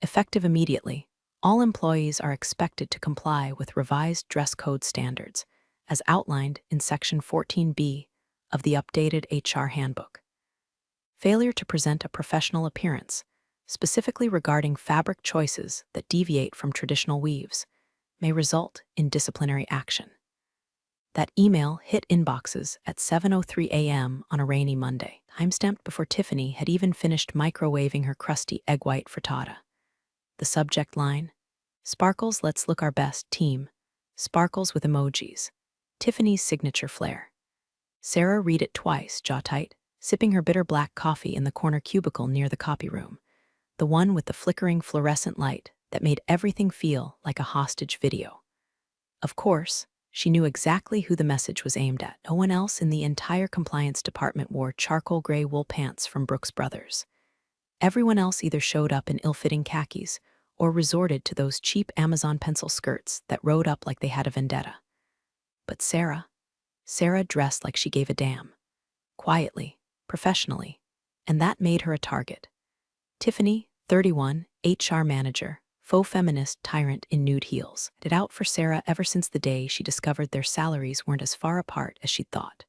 Effective immediately, all employees are expected to comply with revised dress code standards, as outlined in Section 14B of the updated HR Handbook. Failure to present a professional appearance, specifically regarding fabric choices that deviate from traditional weaves, may result in disciplinary action. That email hit inboxes at 7:03 a.m. on a rainy Monday, timestamped before Tiffany had even finished microwaving her crusty egg white frittata. The subject line: Sparkles, let's look our best, team. Sparkles with emojis. Tiffany's signature flair. Sarah read it twice, jaw tight, sipping her bitter black coffee in the corner cubicle near the copy room, the one with the flickering fluorescent light that made everything feel like a hostage video. Of course, she knew exactly who the message was aimed at. No one else in the entire compliance department wore charcoal gray wool pants from Brooks Brothers. Everyone else either showed up in ill-fitting khakis or resorted to those cheap Amazon pencil skirts that rode up like they had a vendetta. But Sarah dressed like she gave a damn. Quietly, professionally, and that made her a target. Tiffany, 31, HR manager, faux feminist tyrant in nude heels, had it out for Sarah ever since the day she discovered their salaries weren't as far apart as she'd thought.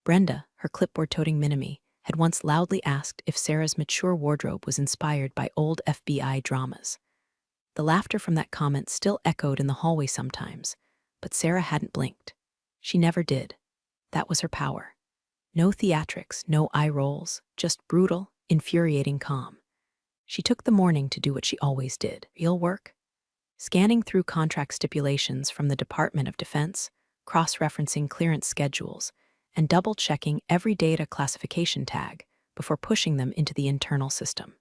Brenda, her clipboard-toting minimie, had once loudly asked if Sarah's mature wardrobe was inspired by old FBI dramas. The laughter from that comment still echoed in the hallway sometimes, but Sarah hadn't blinked. She never did. That was her power. No theatrics, no eye rolls, just brutal, infuriating calm. She took the morning to do what she always did: real work. Scanning through contract stipulations from the Department of Defense, cross-referencing clearance schedules, and double-checking every data classification tag before pushing them into the internal system.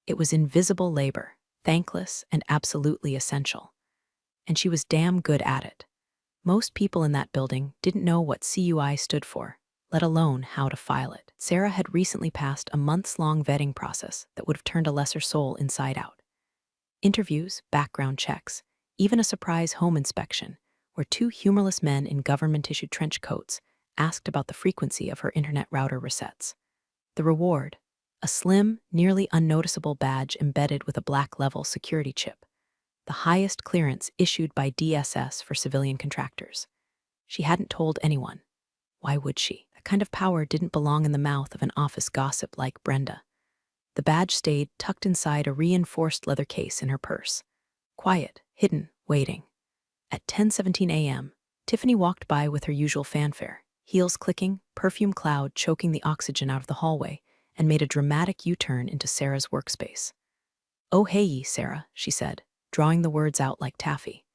It was invisible labor, thankless and absolutely essential. And she was damn good at it. Most people in that building didn't know what CUI stood for, let alone how to file it. Sarah had recently passed a months-long vetting process that would have turned a lesser soul inside out. Interviews, background checks, even a surprise home inspection, where two humorless men in government-issued trench coats asked about the frequency of her internet router resets. The reward: a slim, nearly unnoticeable badge embedded with a black-level security chip, the highest clearance issued by DSS for civilian contractors. She hadn't told anyone. Why would she? That kind of power didn't belong in the mouth of an office gossip like Brenda. The badge stayed tucked inside a reinforced leather case in her purse. Quiet, hidden, waiting. At 10:17 a.m., Tiffany walked by with her usual fanfare, heels clicking, perfume cloud choking the oxygen out of the hallway, and made a dramatic U-turn into Sarah's workspace. "Oh hey, Sarah," she said, drawing the words out like taffy.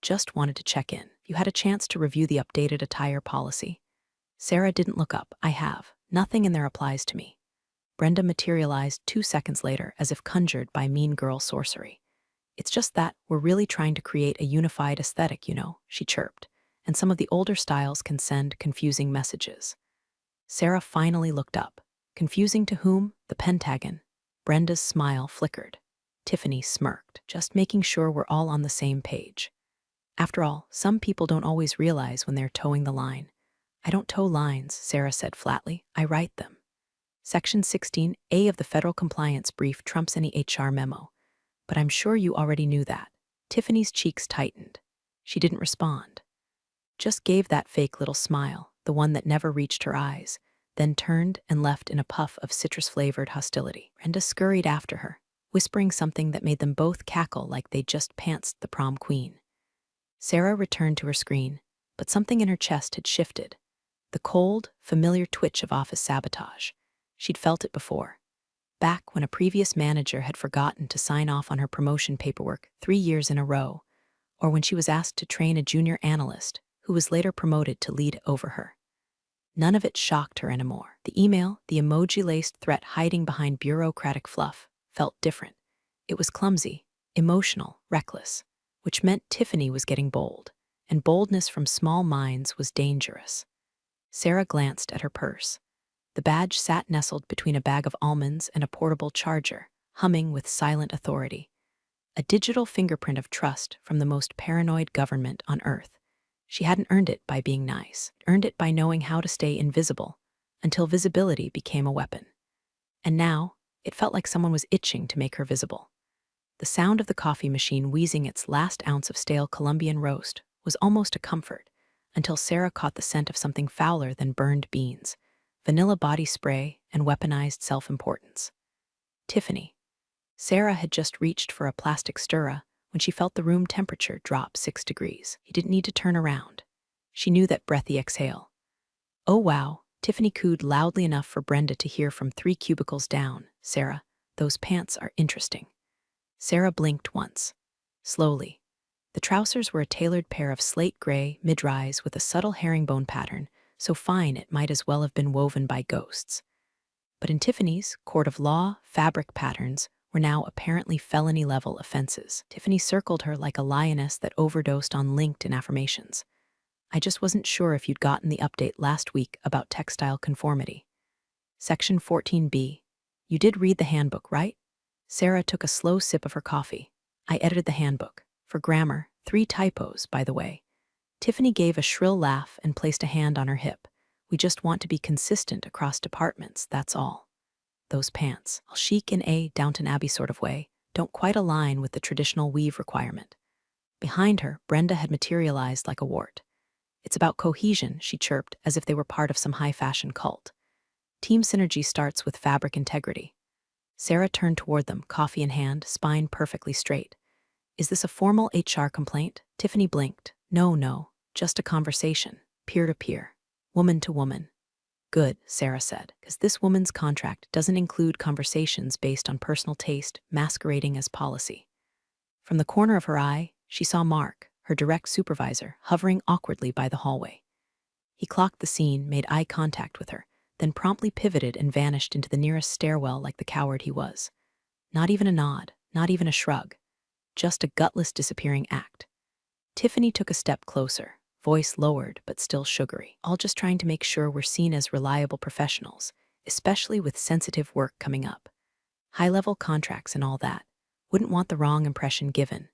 "Just wanted to check in. You had a chance to review the updated attire policy?" Sarah didn't look up. "I have. Nothing in there applies to me." Brenda materialized 2 seconds later as if conjured by mean girl sorcery. "It's just that we're really trying to create a unified aesthetic, she chirped, "and some of the older styles can send confusing messages." Sarah finally looked up. Confusing to whom? The Pentagon. Brenda's smile flickered. Tiffany smirked, "Just making sure we're all on the same page." After all, some people don't always realize when they're towing the line. "I don't tow lines," Sarah said flatly. "I write them." Section 16A of the Federal Compliance Brief trumps any HR memo. "But I'm sure you already knew that." Tiffany's cheeks tightened. She didn't respond. Just gave that fake little smile, the one that never reached her eyes, then turned and left in a puff of citrus-flavored hostility. Brenda scurried after her, whispering something that made them both cackle like they'd just pantsed the prom queen. Sarah returned to her screen, but something in her chest had shifted. The cold, familiar twitch of office sabotage. She'd felt it before. Back when a previous manager had forgotten to sign off on her promotion paperwork 3 years in a row, or when she was asked to train a junior analyst who was later promoted to lead over her. None of it shocked her anymore. The email, the emoji-laced threat hiding behind bureaucratic fluff, felt different. It was clumsy, emotional, reckless, which meant Tiffany was getting bold, and boldness from small minds was dangerous. Sarah glanced at her purse. The badge sat nestled between a bag of almonds and a portable charger, humming with silent authority. A digital fingerprint of trust from the most paranoid government on Earth. She hadn't earned it by being nice, earned it by knowing how to stay invisible, until visibility became a weapon. And now, it felt like someone was itching to make her visible. The sound of the coffee machine wheezing its last ounce of stale Colombian roast was almost a comfort, until Sarah caught the scent of something fouler than burned beans, vanilla body spray, and weaponized self-importance. Tiffany. Sarah had just reached for a plastic stirrer when she felt the room temperature drop 6 degrees. He didn't need to turn around. She knew that breathy exhale. "Oh wow," Tiffany cooed loudly enough for Brenda to hear from 3 cubicles down. "Sarah, those pants are interesting." Sarah blinked once. Slowly. The trousers were a tailored pair of slate gray mid-rise with a subtle herringbone pattern, so fine it might as well have been woven by ghosts. But in Tiffany's, court of law, fabric patterns were now apparently felony-level offenses. Tiffany circled her like a lioness that overdosed on LinkedIn affirmations. "I just wasn't sure if you'd gotten the update last week about textile conformity." Section 14B. "You did read the handbook, right?" Sarah took a slow sip of her coffee. "I edited the handbook. For grammar, 3 typos, by the way." Tiffany gave a shrill laugh and placed a hand on her hip. "We just want to be consistent across departments, that's all." "Those pants, all chic in a Downton Abbey sort of way, don't quite align with the traditional weave requirement." Behind her, Brenda had materialized like a wart. "It's about cohesion," she chirped, as if they were part of some high-fashion cult. "Team synergy starts with fabric integrity." Sarah turned toward them, coffee in hand, spine perfectly straight. "Is this a formal HR complaint?" Tiffany blinked. No, just a conversation, peer-to-peer, woman-to-woman." "Good," Sarah said, "because this woman's contract doesn't include conversations based on personal taste masquerading as policy." From the corner of her eye, she saw Mark, her direct supervisor, hovering awkwardly by the hallway. He clocked the scene, made eye contact with her, then promptly pivoted and vanished into the nearest stairwell like the coward he was. Not even a nod, not even a shrug. Just a gutless disappearing act. Tiffany took a step closer, voice lowered but still sugary. "All just trying to make sure we're seen as reliable professionals, especially with sensitive work coming up. High-level contracts and all that. Wouldn't want the wrong impression given."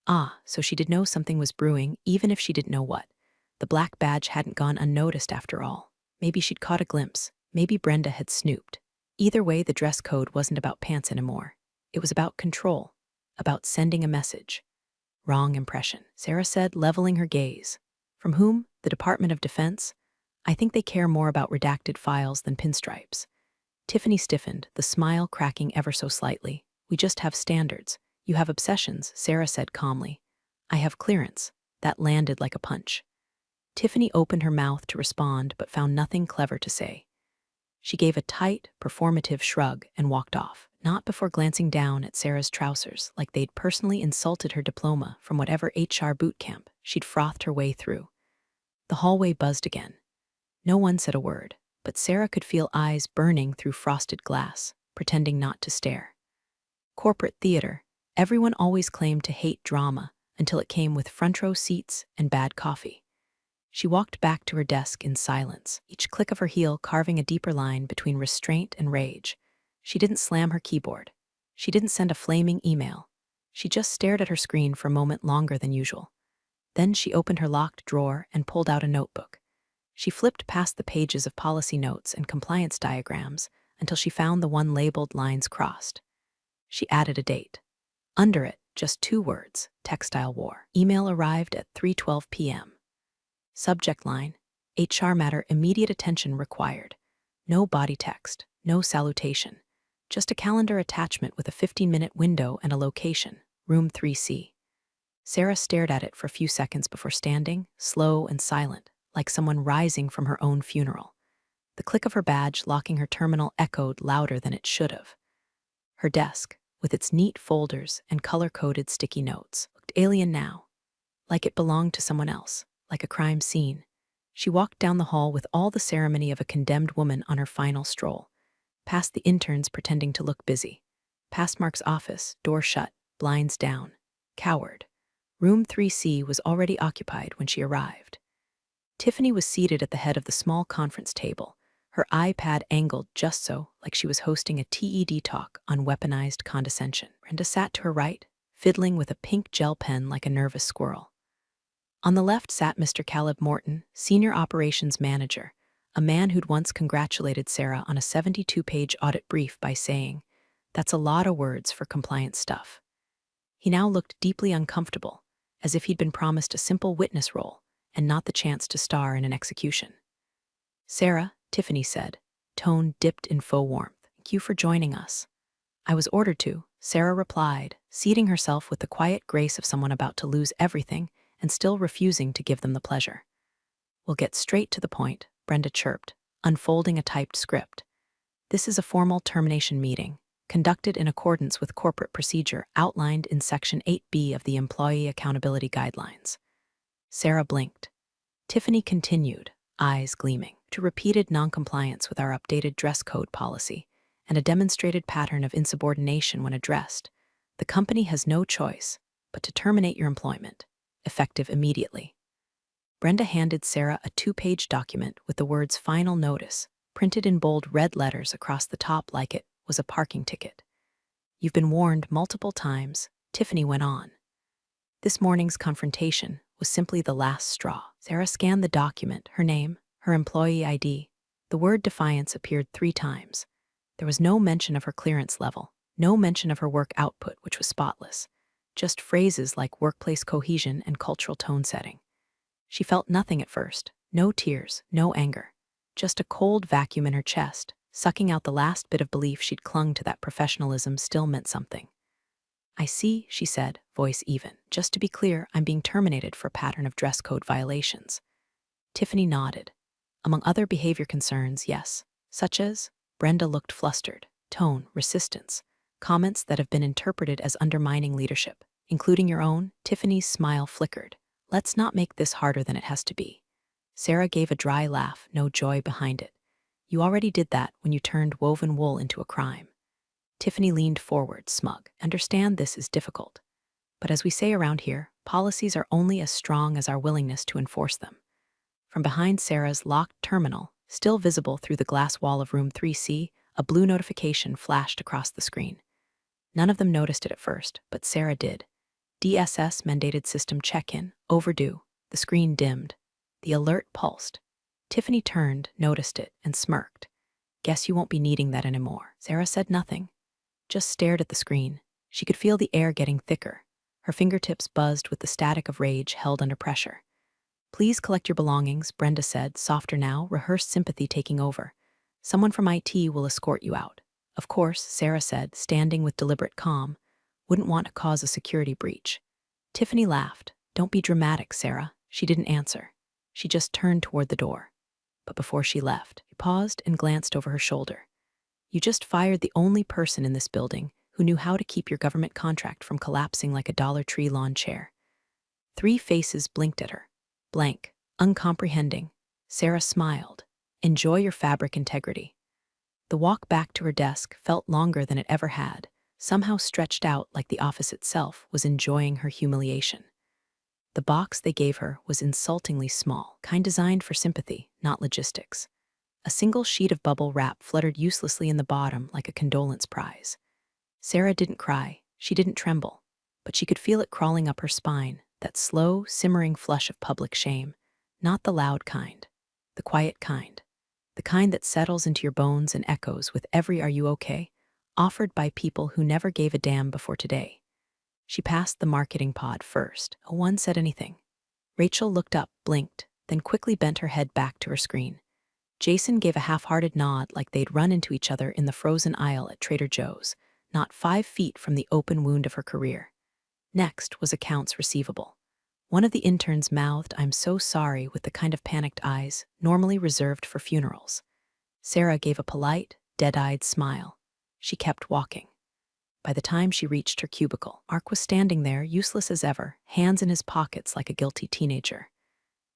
Ah, so she did know something was brewing, even if she didn't know what. The black badge hadn't gone unnoticed after all. Maybe she'd caught a glimpse. Maybe Brenda had snooped. Either way, the dress code wasn't about pants anymore. It was about control, about sending a message. "Wrong impression," Sarah said, leveling her gaze. "From whom? The Department of Defense? I think they care more about redacted files than pinstripes." Tiffany stiffened, the smile cracking ever so slightly. "We just have standards. You have obsessions," Sarah said calmly. "I have clearance." That landed like a punch. Tiffany opened her mouth to respond but found nothing clever to say. She gave a tight, performative shrug and walked off, not before glancing down at Sarah's trousers like they'd personally insulted her diploma from whatever HR boot camp she'd frothed her way through. The hallway buzzed again. No one said a word, but Sarah could feel eyes burning through frosted glass, pretending not to stare. Corporate theater. Everyone always claimed to hate drama until it came with front-row seats and bad coffee. She walked back to her desk in silence, each click of her heel carving a deeper line between restraint and rage. She didn't slam her keyboard. She didn't send a flaming email. She just stared at her screen for a moment longer than usual. Then she opened her locked drawer and pulled out a notebook. She flipped past the pages of policy notes and compliance diagrams until she found the one labeled lines crossed. She added a date. Under it, just 2 words, textile war. Email arrived at 3:12 p.m. Subject line, HR matter immediate attention required. No body text, no salutation. Just a calendar attachment with a 15-minute window and a location, room 3C. Sarah stared at it for a few seconds before standing, slow and silent, like someone rising from her own funeral. The click of her badge locking her terminal echoed louder than it should have. Her desk, with its neat folders and color-coded sticky notes, looked alien now, like it belonged to someone else. Like a crime scene. She walked down the hall with all the ceremony of a condemned woman on her final stroll. Past the interns pretending to look busy. Past Mark's office, door shut, blinds down. Coward. Room 3C was already occupied when she arrived. Tiffany was seated at the head of the small conference table, her iPad angled just so, like she was hosting a TED talk on weaponized condescension. Brenda sat to her right, fiddling with a pink gel pen like a nervous squirrel. On the left sat Mr. Caleb Morton, Senior Operations Manager, a man who'd once congratulated Sarah on a 72-page audit brief by saying, "That's a lot of words for compliance stuff." He now looked deeply uncomfortable, as if he'd been promised a simple witness role and not the chance to star in an execution. "Sarah," Tiffany said, tone dipped in faux warmth, "thank you for joining us." "I was ordered to," Sarah replied, seating herself with the quiet grace of someone about to lose everything and still refusing to give them the pleasure. "We'll get straight to the point," Brenda chirped, unfolding a typed script. "This is a formal termination meeting, conducted in accordance with corporate procedure outlined in Section 8B of the Employee Accountability Guidelines." Sarah blinked. Tiffany continued, eyes gleaming, "To repeated noncompliance with our updated dress code policy and a demonstrated pattern of insubordination when addressed, the company has no choice but to terminate your employment, effective immediately." Brenda handed Sarah a 2-page document with the words "Final Notice" printed in bold red letters across the top like it was a parking ticket. "You've been warned multiple times," Tiffany went on. This morning's confrontation was simply the last straw. Sarah scanned the document, her name, her employee ID. The word defiance appeared 3 times. There was no mention of her clearance level, no mention of her work output, which was spotless, just phrases like workplace cohesion and cultural tone setting. She felt nothing at first, no tears, no anger, just a cold vacuum in her chest, sucking out the last bit of belief she'd clung to that professionalism still meant something. "I see," she said, voice even. "Just to be clear, I'm being terminated for a pattern of dress code violations." Tiffany nodded. "Among other behavior concerns, yes. Such as?" Brenda looked flustered. "Tone, resistance, comments that have been interpreted as undermining leadership, including your own." Tiffany's smile flickered. "Let's not make this harder than it has to be." Sarah gave a dry laugh, no joy behind it. "You already did that when you turned woven wool into a crime." Tiffany leaned forward, smug. "Understand this is difficult. But as we say around here, policies are only as strong as our willingness to enforce them." From behind Sarah's locked terminal, still visible through the glass wall of room 3C, a blue notification flashed across the screen. None of them noticed it at first, but Sarah did. "DSS mandated system check-in, overdue." The screen dimmed. The alert pulsed. Tiffany turned, noticed it, and smirked. "Guess you won't be needing that anymore." Sarah said nothing, just stared at the screen. She could feel the air getting thicker. Her fingertips buzzed with the static of rage held under pressure. "Please collect your belongings," Brenda said, softer now, rehearsed sympathy taking over. "Someone from IT will escort you out." "Of course," Sarah said, standing with deliberate calm. "Wouldn't want to cause a security breach." Tiffany laughed. "Don't be dramatic, Sarah." She didn't answer. She just turned toward the door. But before she left, she paused and glanced over her shoulder. "You just fired the only person in this building who knew how to keep your government contract from collapsing like a Dollar Tree lawn chair." 3 faces blinked at her. Blank, uncomprehending. Sarah smiled. "Enjoy your fabric integrity." The walk back to her desk felt longer than it ever had, somehow stretched out like the office itself was enjoying her humiliation. The box they gave her was insultingly small, kind designed for sympathy, not logistics. A single sheet of bubble wrap fluttered uselessly in the bottom like a condolence prize. Sarah didn't cry, she didn't tremble, but she could feel it crawling up her spine, that slow, simmering flush of public shame. Not the loud kind, the quiet kind. The kind that settles into your bones and echoes with every "Are you okay?" offered by people who never gave a damn before today. She passed the marketing pod first. No one said anything. Rachel looked up, blinked, then quickly bent her head back to her screen. Jason gave a half-hearted nod like they'd run into each other in the frozen aisle at Trader Joe's, not 5 feet from the open wound of her career. Next was accounts receivable. One of the interns mouthed, "I'm so sorry," with the kind of panicked eyes normally reserved for funerals. Sarah gave a polite, dead-eyed smile. She kept walking. By the time she reached her cubicle, Mark was standing there, useless as ever, hands in his pockets like a guilty teenager.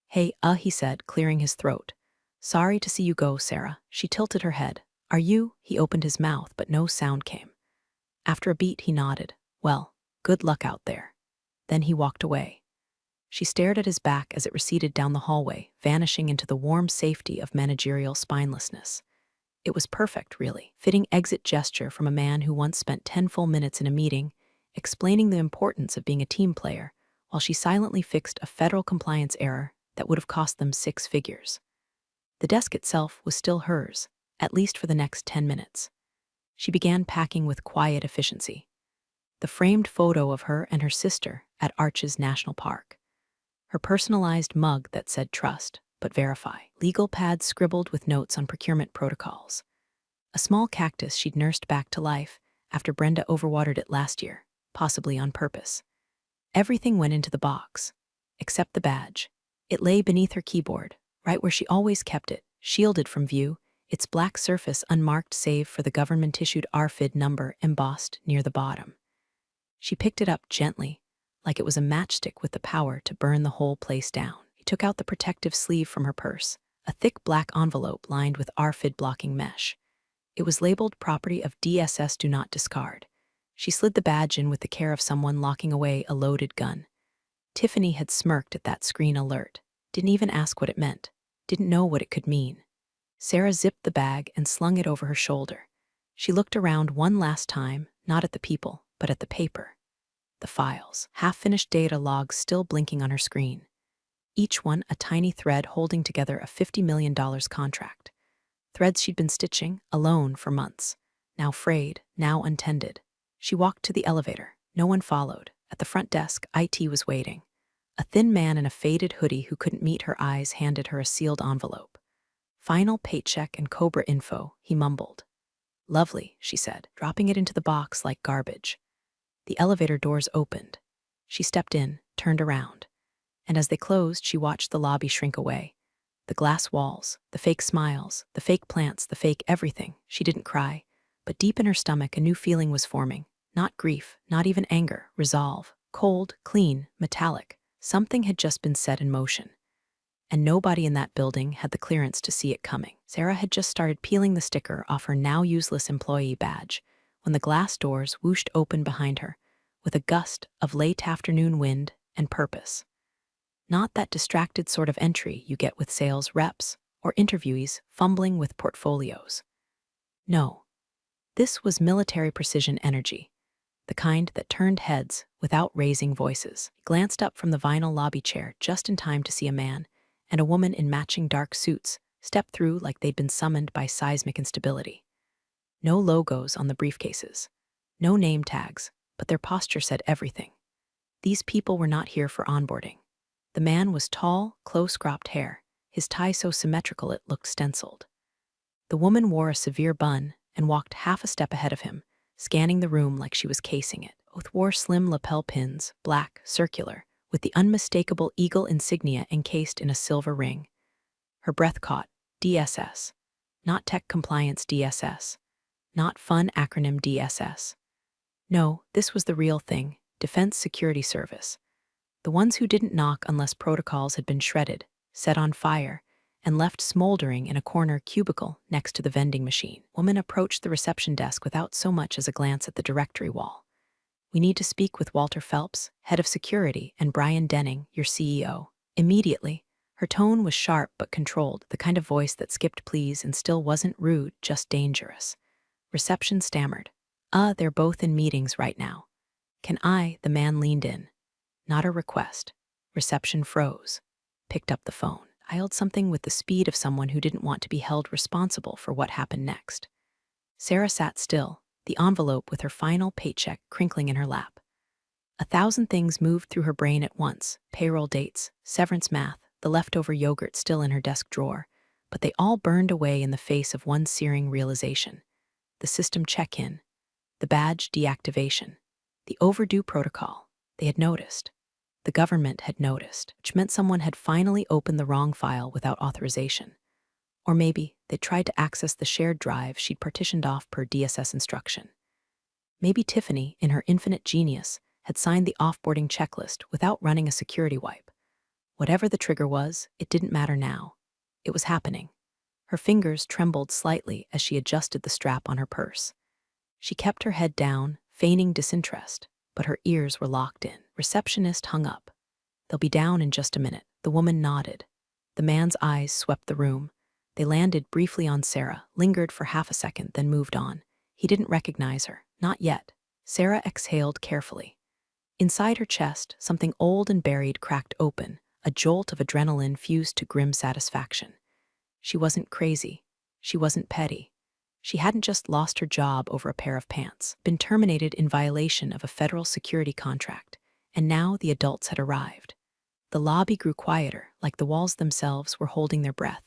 "Hey, he said, clearing his throat. "Sorry to see you go, Sarah." She tilted her head. "Are you?" He opened his mouth, but no sound came. After a beat, he nodded. "Well, good luck out there." Then he walked away. She stared at his back as it receded down the hallway, vanishing into the warm safety of managerial spinelessness. It was perfect, really, fitting exit gesture from a man who once spent 10 full minutes in a meeting, explaining the importance of being a team player, while she silently fixed a federal compliance error that would have cost them 6 figures. The desk itself was still hers, at least for the next 10 minutes. She began packing with quiet efficiency. the framed photo of her and her sister at Arches National Park, her personalized mug that said trust, but verify, legal pads scribbled with notes on procurement protocols, a small cactus she'd nursed back to life after Brenda overwatered it last year, possibly on purpose. Everything went into the box, except the badge. It lay beneath her keyboard, right where she always kept it, shielded from view, its black surface unmarked save for the government-issued RFID number embossed near the bottom. She picked it up gently, like it was a matchstick with the power to burn the whole place down. She took out the protective sleeve from her purse, a thick black envelope lined with RFID blocking mesh. It was labeled Property of DSS Do Not Discard. She slid the badge in with the care of someone locking away a loaded gun. Tiffany had smirked at that screen alert, didn't even ask what it meant, didn't know what it could mean. Sarah zipped the bag and slung it over her shoulder. She looked around one last time, not at the people, but at the paper. The files, half-finished data logs still blinking on her screen. Each one a tiny thread holding together a $50 million contract. Threads she'd been stitching, alone, for months. Now frayed, now untended. She walked to the elevator. No one followed. At the front desk, IT was waiting. A thin man in a faded hoodie who couldn't meet her eyes handed her a sealed envelope. Final paycheck and Cobra info, he mumbled. Lovely, she said, dropping it into the box like garbage. The elevator doors opened. She stepped in, turned around. And as they closed, she watched the lobby shrink away. The glass walls, the fake smiles, the fake plants, the fake everything. She didn't cry, but deep in her stomach a new feeling was forming. Not grief, not even anger, resolve. Cold, clean, metallic. Something had just been set in motion. And nobody in that building had the clearance to see it coming. Sarah had just started peeling the sticker off her now useless employee badge when the glass doors whooshed open behind her with a gust of late afternoon wind and purpose. Not that distracted sort of entry you get with sales reps or interviewees fumbling with portfolios. No, this was military precision energy, the kind that turned heads without raising voices. He glanced up from the vinyl lobby chair just in time to see a man and a woman in matching dark suits step through like they'd been summoned by seismic instability. No logos on the briefcases, no name tags, but their posture said everything. These people were not here for onboarding. The man was tall, close-cropped hair, his tie so symmetrical it looked stenciled. The woman wore a severe bun and walked half a step ahead of him, scanning the room like she was casing it. Both wore slim lapel pins, black, circular, with the unmistakable eagle insignia encased in a silver ring. Her breath caught. DSS. Not tech compliance DSS. Not fun acronym DSS. No, this was the real thing, Defense Security Service. The ones who didn't knock unless protocols had been shredded, set on fire, and left smoldering in a corner cubicle next to the vending machine. Woman approached the reception desk without so much as a glance at the directory wall. We need to speak with Walter Phelps, head of security, and Brian Denning, your CEO. Immediately. Her tone was sharp but controlled, the kind of voice that skipped please and still wasn't rude, just dangerous. Reception stammered. They're both in meetings right now. Can I? The man leaned in. Not a request. Reception froze. Picked up the phone. Dialed something with the speed of someone who didn't want to be held responsible for what happened next. Sarah sat still, the envelope with her final paycheck crinkling in her lap. 1,000 things moved through her brain at once, payroll dates, severance math, the leftover yogurt still in her desk drawer, but they all burned away in the face of one searing realization. The system check-in, the badge deactivation, the overdue protocol. They had noticed. The government had noticed, which meant someone had finally opened the wrong file without authorization. Or maybe they'd tried to access the shared drive she'd partitioned off per DSS instruction. Maybe Tiffany, in her infinite genius, had signed the offboarding checklist without running a security wipe. Whatever the trigger was, it didn't matter now. It was happening. Her fingers trembled slightly as she adjusted the strap on her purse. She kept her head down, feigning disinterest, but her ears were locked in. Receptionist hung up. They'll be down in just a minute. The woman nodded. The man's eyes swept the room. They landed briefly on Sarah, lingered for half a second, then moved on. He didn't recognize her. Not yet. Sarah exhaled carefully. Inside her chest, something old and buried cracked open, a jolt of adrenaline fused to grim satisfaction. She wasn't crazy. She wasn't petty. She hadn't just lost her job over a pair of pants, been terminated in violation of a federal security contract, and now the adults had arrived. The lobby grew quieter, like the walls themselves were holding their breath.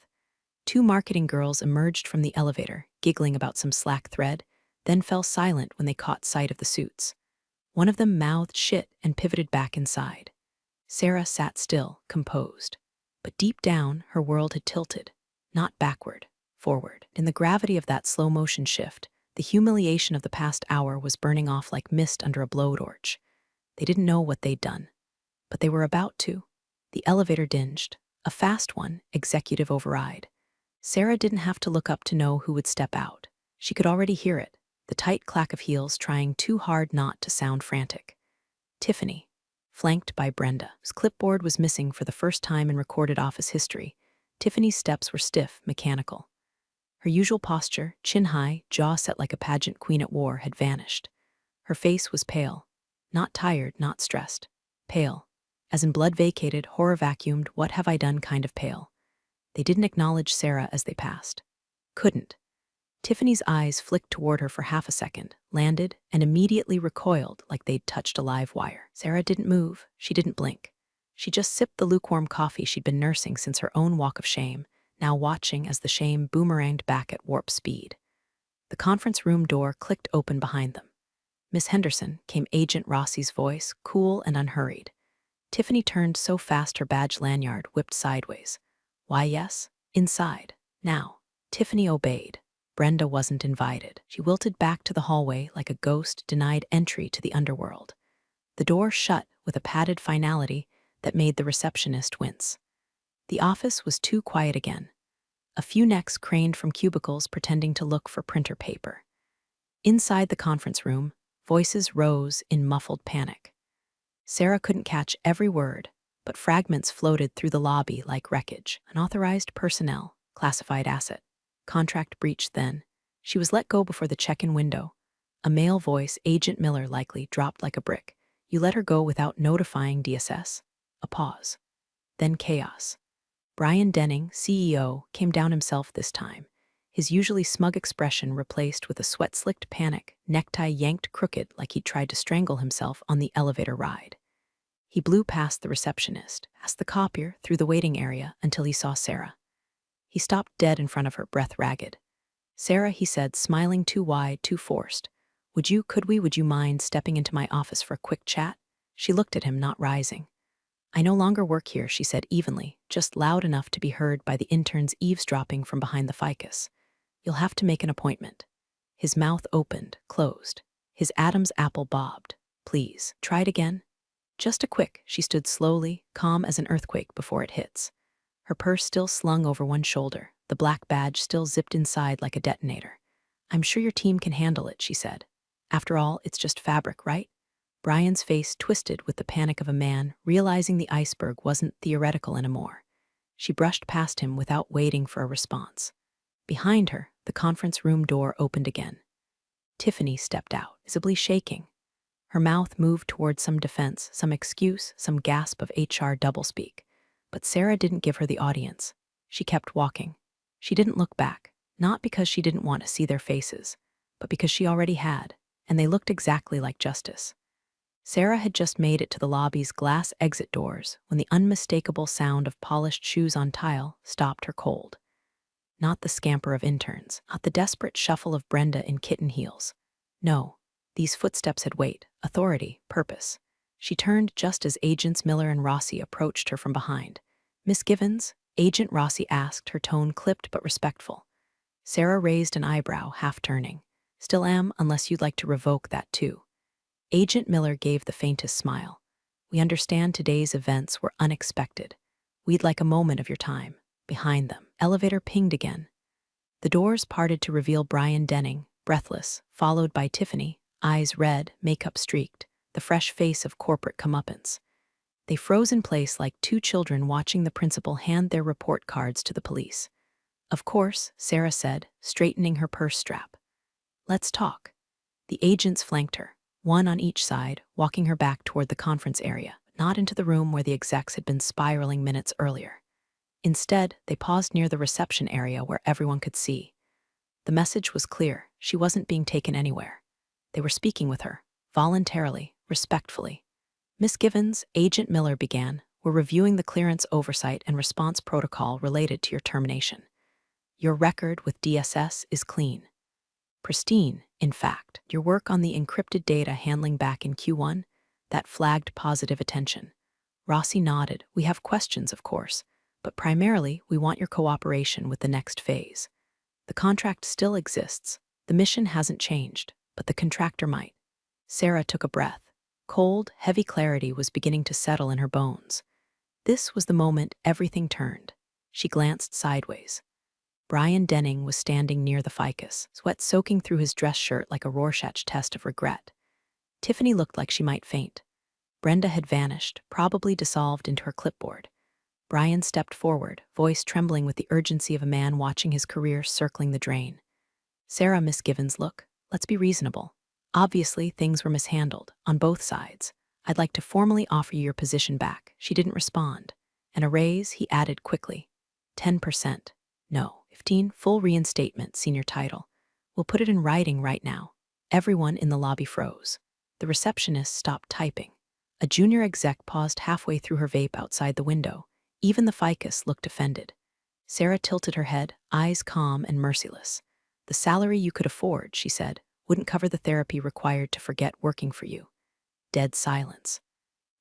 Two marketing girls emerged from the elevator, giggling about some slack thread, then fell silent when they caught sight of the suits. One of them mouthed shit and pivoted back inside. Sarah sat still, composed. But deep down, her world had tilted. Not backward, forward. In the gravity of that slow-motion shift, the humiliation of the past hour was burning off like mist under a blowtorch. They didn't know what they'd done, but they were about to. The elevator dinged. A fast one, executive override. Sarah didn't have to look up to know who would step out. She could already hear it, the tight clack of heels trying too hard not to sound frantic. Tiffany, flanked by Brenda, whose clipboard was missing for the first time in recorded office history. Tiffany's steps were stiff, mechanical. Her usual posture, chin high, jaw set like a pageant queen at war, had vanished. Her face was pale. Not tired, not stressed. Pale. As in blood vacated, horror vacuumed, what have I done kind of pale. They didn't acknowledge Sarah as they passed. Couldn't. Tiffany's eyes flicked toward her for half a second, landed, and immediately recoiled like they'd touched a live wire. Sarah didn't move. She didn't blink. She just sipped the lukewarm coffee she'd been nursing since her own walk of shame, now watching as the shame boomeranged back at warp speed. The conference room door clicked open behind them. "Miss Henderson," came Agent Rossi's voice, cool and unhurried. Tiffany turned so fast her badge lanyard whipped sideways. "Why, yes? Inside. Now." Tiffany obeyed. Brenda wasn't invited. She wilted back to the hallway like a ghost denied entry to the underworld. The door shut with a padded finality that made the receptionist wince. The office was too quiet again. A few necks craned from cubicles pretending to look for printer paper. Inside the conference room, voices rose in muffled panic. Sarah couldn't catch every word, but fragments floated through the lobby like wreckage. Unauthorized personnel, classified asset. Contract breached then. She was let go before the check-in window. A male voice, Agent Miller likely, dropped like a brick. "You let her go without notifying DSS?" A pause. Then chaos. Brian Denning, CEO, came down himself this time, his usually smug expression replaced with a sweat-slicked panic, necktie yanked crooked like he'd tried to strangle himself on the elevator ride. He blew past the receptionist, past the copier, through the waiting area until he saw Sarah. He stopped dead in front of her, breath ragged. "Sarah," he said, smiling too wide, too forced. Would you mind stepping into my office for a quick chat?" She looked at him, not rising. "I no longer work here," she said evenly, just loud enough to be heard by the interns eavesdropping from behind the ficus. "You'll have to make an appointment." His mouth opened, closed. His Adam's apple bobbed. "Please, try it again." "Just a quick." She stood slowly, calm as an earthquake before it hits. Her purse still slung over one shoulder, the black badge still zipped inside like a detonator. "I'm sure your team can handle it," she said. "After all, it's just fabric, right?" Brian's face twisted with the panic of a man realizing the iceberg wasn't theoretical anymore. She brushed past him without waiting for a response. Behind her, the conference room door opened again. Tiffany stepped out, visibly shaking. Her mouth moved toward some defense, some excuse, some gasp of HR doublespeak. But Sarah didn't give her the audience. She kept walking. She didn't look back, not because she didn't want to see their faces, but because she already had, and they looked exactly like justice. Sarah had just made it to the lobby's glass exit doors when the unmistakable sound of polished shoes on tile stopped her cold. Not the scamper of interns, not the desperate shuffle of Brenda in kitten heels. No, these footsteps had weight, authority, purpose. She turned just as Agents Miller and Rossi approached her from behind. "Miss Givens?" Agent Rossi asked, her tone clipped but respectful. Sarah raised an eyebrow, half turning. "Still am, unless you'd like to revoke that too." Agent Miller gave the faintest smile. "We understand today's events were unexpected. We'd like a moment of your time." Behind them, elevator pinged again. The doors parted to reveal Brian Denning, breathless, followed by Tiffany, eyes red, makeup streaked, the fresh face of corporate comeuppance. They froze in place like two children watching the principal hand their report cards to the police. "Of course," Sarah said, straightening her purse strap. "Let's talk." The agents flanked her, one on each side, walking her back toward the conference area, not into the room where the execs had been spiraling minutes earlier. Instead, they paused near the reception area where everyone could see. The message was clear. She wasn't being taken anywhere. They were speaking with her, voluntarily, respectfully. "Miss Givens," Agent Miller began, "we're reviewing the clearance oversight and response protocol related to your termination. Your record with DSS is clean. Pristine, in fact. Your work on the encrypted data handling back in Q1, that flagged positive attention." Rossi nodded. "We have questions, of course, but primarily we want your cooperation with the next phase. The contract still exists. The mission hasn't changed, but the contractor might." Sarah took a breath. Cold, heavy clarity was beginning to settle in her bones. This was the moment everything turned. She glanced sideways. Brian Denning was standing near the ficus, sweat soaking through his dress shirt like a Rorschach test of regret. Tiffany looked like she might faint. Brenda had vanished, probably dissolved into her clipboard. Brian stepped forward, voice trembling with the urgency of a man watching his career circling the drain. "Sarah, Miss Givens, look, let's be reasonable. Obviously, things were mishandled, on both sides. I'd like to formally offer you your position back." She didn't respond. "And a raise," he added quickly. 10%. No, 15, full reinstatement, senior title. "We'll put it in writing right now." Everyone in the lobby froze. The receptionist stopped typing. A junior exec paused halfway through her vape outside the window. Even the ficus looked offended. Sarah tilted her head, eyes calm and merciless. "The salary you could afford," she said, "wouldn't cover the therapy required to forget working for you." Dead silence.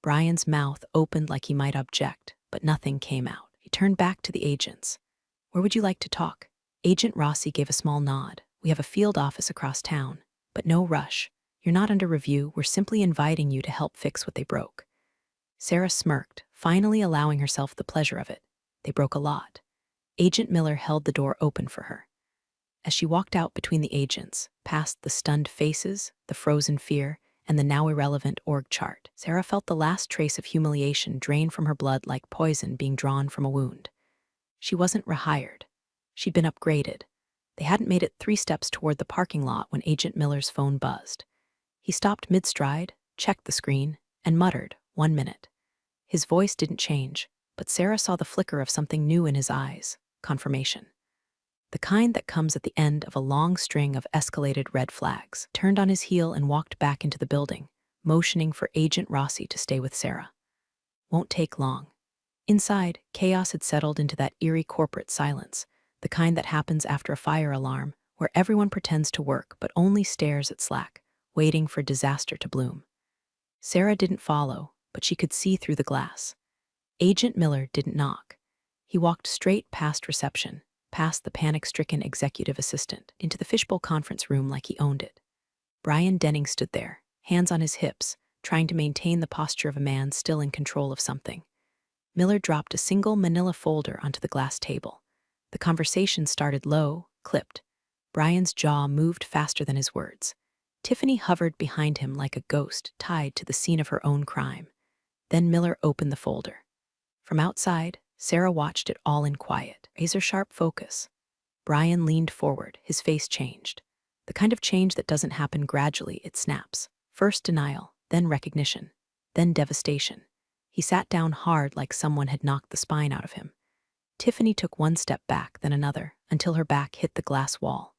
Brian's mouth opened like he might object, but nothing came out. He turned back to the agents. "Where would you like to talk?" Agent Rossi gave a small nod. "We have a field office across town, but no rush. You're not under review. We're simply inviting you to help fix what they broke." Sarah smirked, finally allowing herself the pleasure of it. They broke a lot. Agent Miller held the door open for her. As she walked out between the agents, past the stunned faces, the frozen fear, and the now irrelevant org chart, Sarah felt the last trace of humiliation drain from her blood like poison being drawn from a wound. She wasn't rehired. She'd been upgraded. They hadn't made it 3 steps toward the parking lot when Agent Miller's phone buzzed. He stopped mid-stride, checked the screen, and muttered, "1 minute." His voice didn't change, but Sarah saw the flicker of something new in his eyes, confirmation. The kind that comes at the end of a long string of escalated red flags. Turned on his heel and walked back into the building, motioning for Agent Rossi to stay with Sarah. "Won't take long." Inside, chaos had settled into that eerie corporate silence, the kind that happens after a fire alarm, where everyone pretends to work but only stares at Slack, waiting for disaster to bloom. Sarah didn't follow, but she could see through the glass. Agent Miller didn't knock. He walked straight past reception, past the panic-stricken executive assistant, into the fishbowl conference room like he owned it. Brian Denning stood there, hands on his hips, trying to maintain the posture of a man still in control of something. Miller dropped a single manila folder onto the glass table. The conversation started low, clipped. Brian's jaw moved faster than his words. Tiffany hovered behind him like a ghost tied to the scene of her own crime. Then Miller opened the folder. From outside, Sarah watched it all in quiet, razor-sharp focus. Brian leaned forward, his face changed. The kind of change that doesn't happen gradually, it snaps. First denial, then recognition, then devastation. He sat down hard like someone had knocked the spine out of him. Tiffany took 1 step back, then another, until her back hit the glass wall.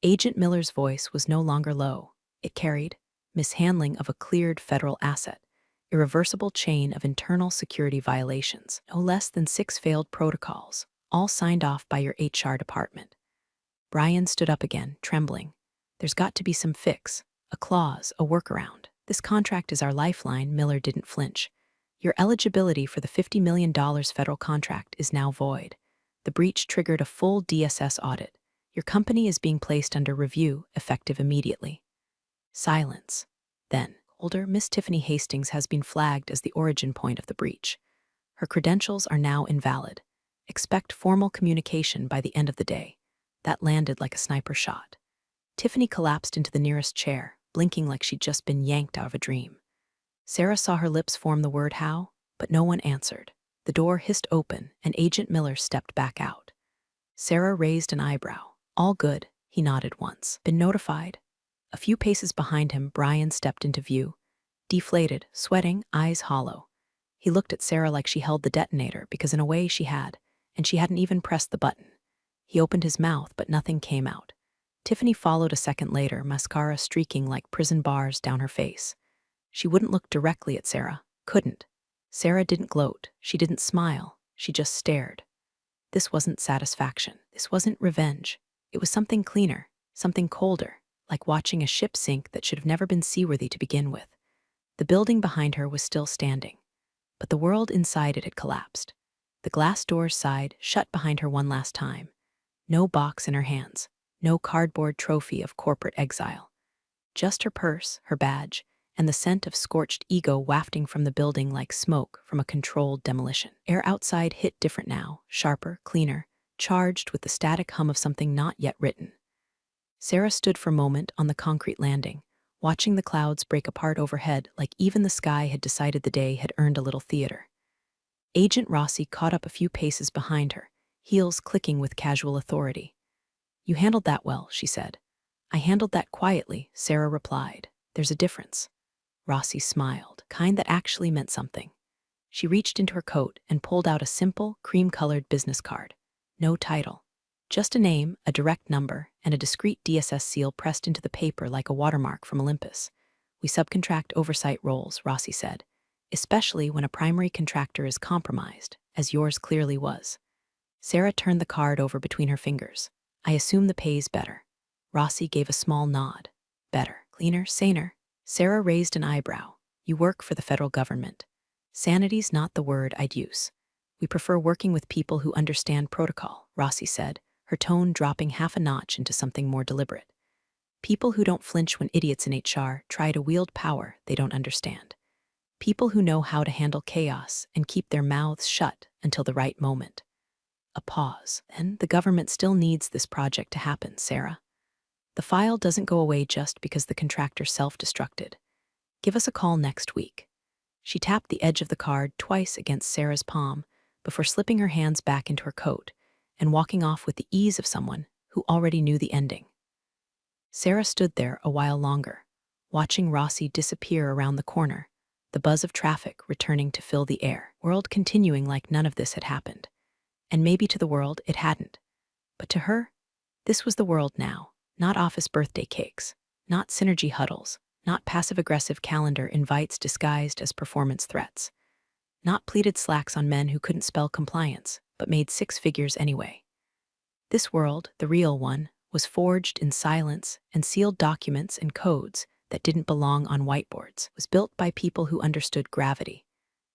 Agent Miller's voice was no longer low. It carried mishandling of a cleared federal asset, irreversible chain of internal security violations, no less than 6 failed protocols, all signed off by your HR department. Brian stood up again, trembling. "There's got to be some fix, a clause, a workaround. This contract is our lifeline." Miller didn't flinch. "Your eligibility for the $50 million federal contract is now void. The breach triggered a full DSS audit. Your company is being placed under review, effective immediately." Silence. Then, older Miss Tiffany Hastings has been flagged as the origin point of the breach. Her credentials are now invalid. Expect formal communication by the end of the day. That landed like a sniper shot. Tiffany collapsed into the nearest chair, blinking like she'd just been yanked out of a dream. Sarah saw her lips form the word "how," but no one answered. The door hissed open, and Agent Miller stepped back out. Sarah raised an eyebrow. "All good," he nodded once. "Been notified?" A few paces behind him, Brian stepped into view. Deflated, sweating, eyes hollow. He looked at Sarah like she held the detonator, because in a way she had, and she hadn't even pressed the button. He opened his mouth, but nothing came out. Tiffany followed a second later, mascara streaking like prison bars down her face. She wouldn't look directly at Sarah. Couldn't. Sarah didn't gloat. She didn't smile. She just stared. This wasn't satisfaction. This wasn't revenge. It was something cleaner, something colder, like watching a ship sink that should have never been seaworthy to begin with. The building behind her was still standing, but the world inside it had collapsed. The glass doors sighed, shut behind her one last time. No box in her hands, no cardboard trophy of corporate exile. Just her purse, her badge, and the scent of scorched ego wafting from the building like smoke from a controlled demolition. Air outside hit different now, sharper, cleaner, charged with the static hum of something not yet written. Sarah stood for a moment on the concrete landing, watching the clouds break apart overhead like even the sky had decided the day had earned a little theater. Agent Rossi caught up a few paces behind her, heels clicking with casual authority. "You handled that well," she said. "I handled that quietly," Sarah replied. "There's a difference." Rossi smiled, kind that actually meant something. She reached into her coat and pulled out a simple, cream-colored business card. No title. Just a name, a direct number, and a discreet DSS seal pressed into the paper like a watermark from Olympus. "We subcontract oversight roles," Rossi said, "especially when a primary contractor is compromised, as yours clearly was." Sarah turned the card over between her fingers. "I assume the pay's better." Rossi gave a small nod. "Better, cleaner, saner." Sarah raised an eyebrow. "You work for the federal government. Sanity's not the word I'd use. We prefer working with people who understand protocol," Rossi said, her tone dropping half a notch into something more deliberate. "People who don't flinch when idiots in HR try to wield power they don't understand. People who know how to handle chaos and keep their mouths shut until the right moment." A pause. "Then the government still needs this project to happen, Sarah. The file doesn't go away just because the contractor self-destructed. Give us a call next week." She tapped the edge of the card twice against Sarah's palm before slipping her hands back into her coat and walking off with the ease of someone who already knew the ending. Sarah stood there a while longer, watching Rossi disappear around the corner, the buzz of traffic returning to fill the air, world continuing like none of this had happened. And maybe to the world it hadn't. But to her, this was the world now. Not office birthday cakes, not synergy huddles, not passive-aggressive calendar invites disguised as performance threats, not pleated slacks on men who couldn't spell compliance, but made six figures anyway. This world, the real one, was forged in silence and sealed documents and codes that didn't belong on whiteboards, was built by people who understood gravity.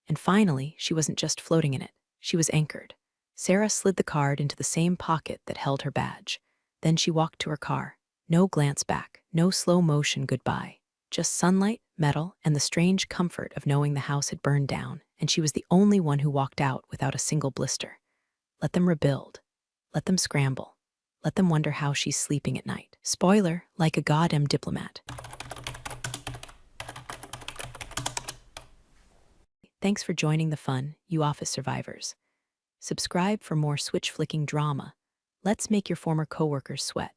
And finally, she wasn't just floating in it, she was anchored. Sarah slid the card into the same pocket that held her badge. Then she walked to her car. No glance back, no slow motion goodbye. Just sunlight, metal, and the strange comfort of knowing the house had burned down, and she was the only one who walked out without a single blister. Let them rebuild. Let them scramble. Let them wonder how she's sleeping at night. Spoiler, like a goddamn diplomat. Thanks for joining the fun, you office survivors. Subscribe for more switch-flicking drama. Let's make your former coworkers sweat.